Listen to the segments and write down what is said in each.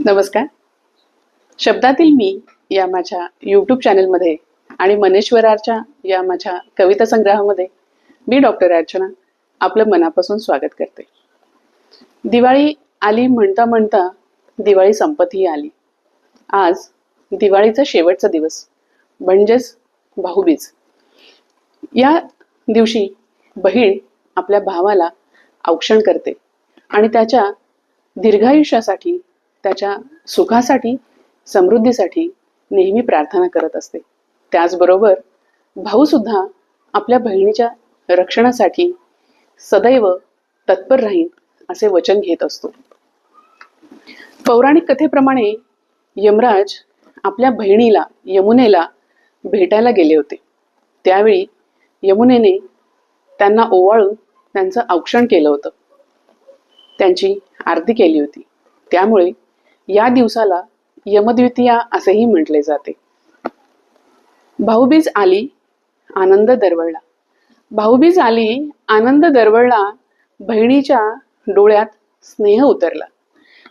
नमस्कार. शब्दातील मी या माझ्या यूट्यूब चॅनलमध्ये आणि मनेश्वराच्या या माझ्या कविता संग्रहामध्ये मी डॉक्टर अर्चना आपलं मनापासून स्वागत करते. दिवाळी आली म्हणता म्हणता दिवाळी संपतही आली. आज दिवाळीचा शेवटचा दिवस म्हणजेच भाऊबीज. या दिवशी बहीण आपल्या भावाला औक्षण करते आणि त्याच्या दीर्घायुष्यासाठी, त्याच्या सुखासाठी, समृद्धीसाठी नेहमी प्रार्थना करत असते. त्याचबरोबर भाऊ सुद्धा आपल्या बहिणीच्या रक्षणासाठी सदैव तत्पर राहील असे वचन घेत असतो. पौराणिक कथेप्रमाणे यमराज आपल्या बहिणीला यमुनेला भेटायला गेले होते. त्यावेळी यमुनेने त्यांना ओवाळून त्यांचं औक्षण केलं होतं, त्यांची आरती केली होती. त्यामुळे या दिवसाला यमद्वितीया असेही म्हटले जाते. भाऊबीज आली, आनंद दरवळला. भाऊबीज आली, आनंद दरवळला, बहिणीच्या डोळ्यात स्नेह उतरला.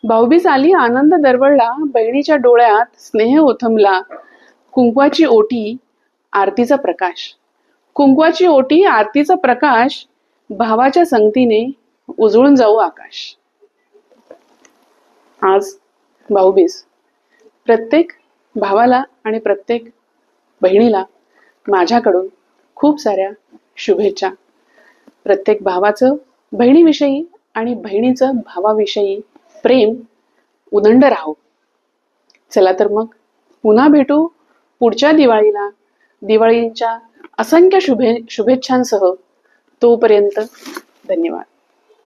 भाऊबीज आली, आनंद दरवळला, बहिणीच्या डोळ्यात स्नेह उथमला. कुंकवाची ओटी, आरतीचा प्रकाश. कुंकवाची ओटी, आरतीचा प्रकाश, भावाच्या संगतीने उजळून जाऊ आकाश. आज भाऊबीज. प्रत्येक भावाला आणि प्रत्येक बहिणीला माझ्याकडून खूप साऱ्या शुभेच्छा. प्रत्येक भावाचं बहिणीविषयी आणि बहिणीचं भावाविषयी प्रेम उदंड राहो. चला तर मग पुन्हा भेटू पुढच्या दिवाळीला, दिवाळीच्या असंख्य शुभेच्छांसह. तोपर्यंत धन्यवाद.